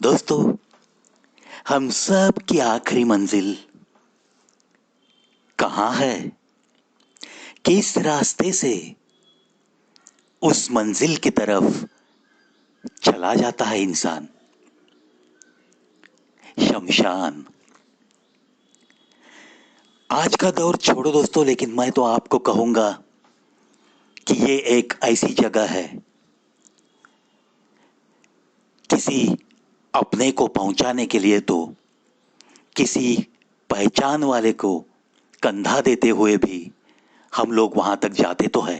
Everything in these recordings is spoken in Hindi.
दोस्तों, हम सब की आखिरी मंजिल कहाँ है? किस रास्ते से उस मंजिल की तरफ चला जाता है इंसान? शमशान। आज का दौर छोड़ो दोस्तों, लेकिन मैं तो आपको कहूंगा कि ये एक ऐसी जगह है, किसी अपने को पहुंचाने के लिए तो किसी पहचान वाले को कंधा देते हुए भी हम लोग वहां तक जाते तो है।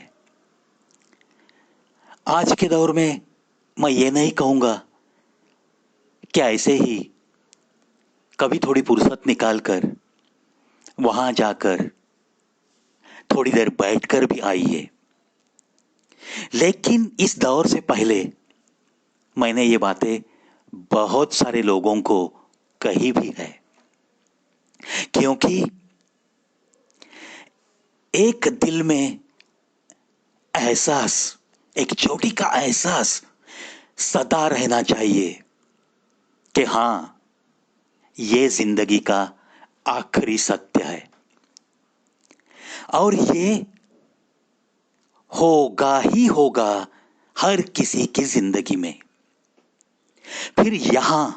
आज के दौर में मैं ये नहीं कहूंगा कि ऐसे ही कभी थोड़ी फुर्सत निकाल कर वहां जाकर थोड़ी देर बैठकर भी आइए, लेकिन इस दौर से पहले मैंने ये बातें बहुत सारे लोगों को कही भी है, क्योंकि एक दिल में एहसास, एक चोटी का एहसास सदा रहना चाहिए कि हां, ये जिंदगी का आखिरी सत्य है और ये होगा ही होगा हर किसी की जिंदगी में। फिर यहां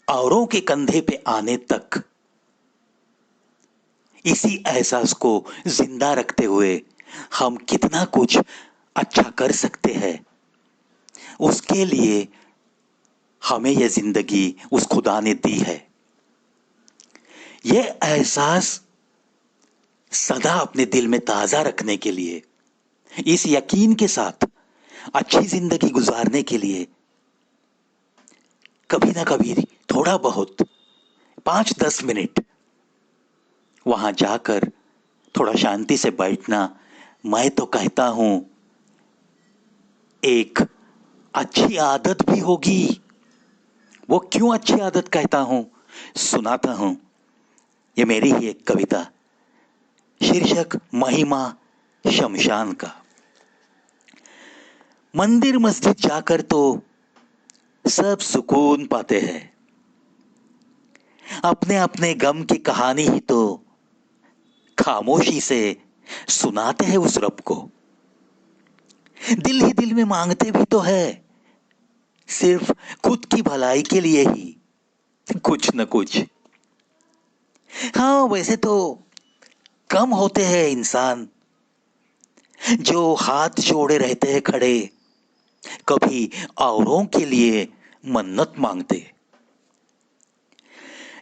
औरों के कंधे पे आने तक इसी एहसास को जिंदा रखते हुए हम कितना कुछ अच्छा कर सकते हैं, उसके लिए हमें यह जिंदगी उस खुदा ने दी है। यह एहसास सदा अपने दिल में ताजा रखने के लिए, इस यकीन के साथ अच्छी जिंदगी गुजारने के लिए कभी ना कभी थोड़ा बहुत 5-10 मिनट वहां जाकर थोड़ा शांति से बैठना, मैं तो कहता हूं एक अच्छी आदत भी होगी। वो क्यों अच्छी आदत कहता हूं, सुनाता हूं। ये मेरी ही एक कविता, शीर्षक महिमा शमशान का। मंदिर मस्जिद जाकर तो सब सुकून पाते हैं, अपने अपने गम की कहानी ही तो खामोशी से सुनाते हैं उस रब को। दिल ही दिल में मांगते भी तो है, सिर्फ खुद की भलाई के लिए ही कुछ न कुछ। हाँ, वैसे तो कम होते हैं इंसान जो हाथ जोड़े रहते हैं खड़े, कभी औरों के लिए मन्नत मांगते।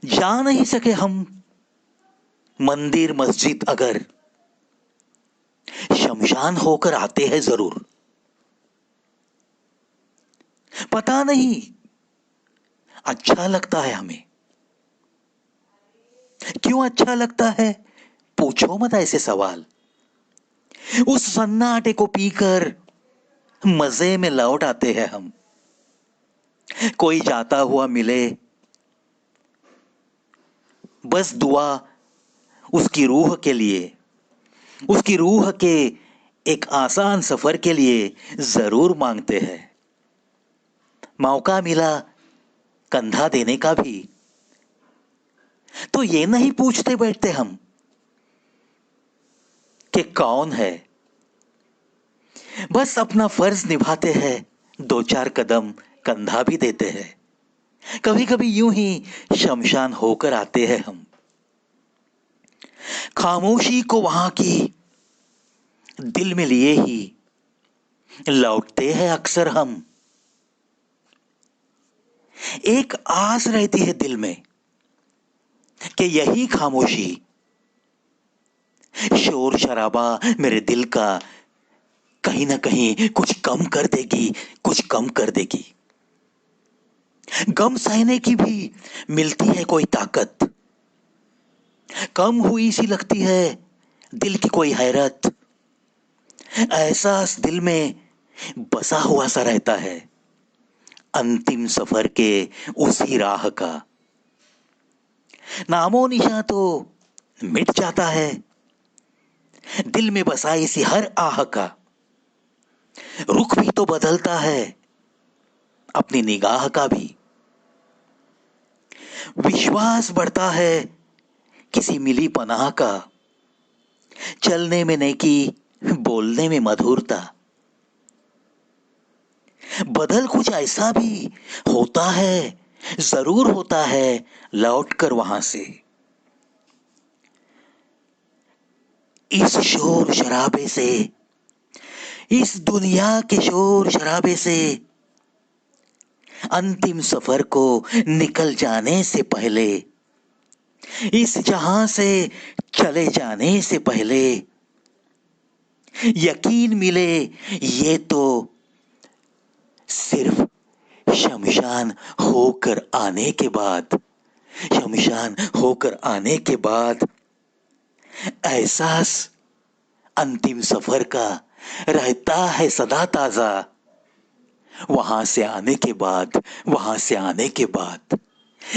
जा नहीं सके हम मंदिर मस्जिद, अगर शमशान होकर आते हैं जरूर। पता नहीं, अच्छा लगता है हमें। क्यों अच्छा लगता है? पूछो मत ऐसे सवाल। उस सन्नाटे को पीकर मजे में लौट आते हैं हम। कोई जाता हुआ मिले, बस दुआ उसकी रूह के लिए, उसकी रूह के एक आसान सफर के लिए जरूर मांगते हैं। मौका मिला कंधा देने का भी तो ये नहीं पूछते बैठते हम कि कौन है, बस अपना फर्ज निभाते हैं, 2-4 कदम कंधा भी देते हैं। कभी कभी यूं ही शमशान होकर आते हैं हम। खामोशी को वहां की दिल में लिए ही लौटते हैं अक्सर हम। एक आस रहती है दिल में कि यही खामोशी, शोर शराबा मेरे दिल का कहीं ना कहीं कुछ कम कर देगी, कुछ कम कर देगी। गम सहने की भी मिलती है कोई ताकत। कम हुई सी लगती है दिल की कोई हैरत। एहसास दिल में बसा हुआ सा रहता है अंतिम सफर के उसी राह का। नामो निशा तो मिट जाता है दिल में बसा इसी हर आह का। रुख भी तो बदलता है अपनी निगाह का भी। विश्वास बढ़ता है किसी मिली पनाह का, चलने में नेकी, बोलने में मधुरता। बदल कुछ ऐसा भी होता है, जरूर होता है लौटकर वहां से। इस शोर शराबे से, इस दुनिया के शोर शराबे से, अंतिम सफर को निकल जाने से पहले, इस जहां से चले जाने से पहले, यकीन मिले ये तो सिर्फ शमशान होकर आने के बाद, शमशान होकर आने के बाद एहसास अंतिम सफर का रहता है सदा ताजा। वहां से आने के बाद, वहां से आने के बाद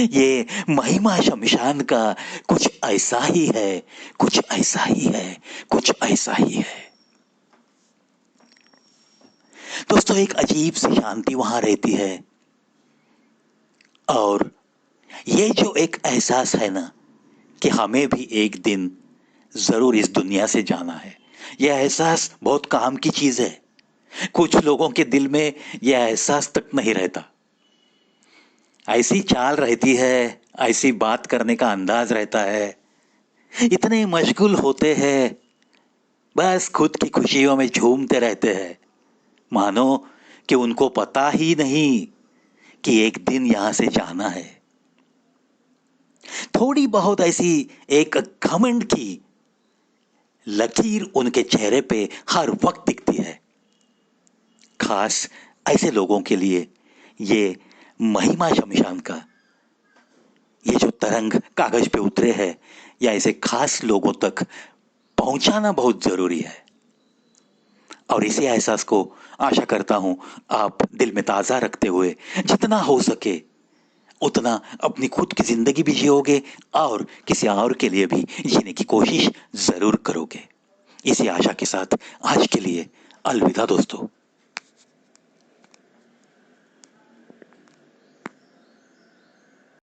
ये महिमा शमशान का कुछ ऐसा ही है, कुछ ऐसा ही है, कुछ ऐसा ही है। दोस्तों, एक अजीब सी शांति वहां रहती है। और ये जो एक एहसास है ना कि हमें भी एक दिन जरूर इस दुनिया से जाना है, यह एहसास बहुत काम की चीज है। कुछ लोगों के दिल में यह एहसास तक नहीं रहता। ऐसी चाल रहती है, ऐसी बात करने का अंदाज रहता है, इतने मशगूल होते हैं, बस खुद की खुशियों में झूमते रहते हैं, मानो कि उनको पता ही नहीं कि एक दिन यहां से जाना है। थोड़ी बहुत ऐसी एक घमंड की लकीर उनके चेहरे पे हर वक्त दिखती है। खास ऐसे लोगों के लिए ये महिमा शमशान का ये जो तरंग कागज पे उतरे हैं, या ऐसे खास लोगों तक पहुंचाना बहुत जरूरी है। और इसी एहसास को आशा करता हूं आप दिल में ताजा रखते हुए जितना हो सके उतना अपनी खुद की जिंदगी भी जियोगे और किसी और के लिए भी जीने की कोशिश जरूर करोगे। इसी आशा के साथ आज के लिए अलविदा दोस्तों।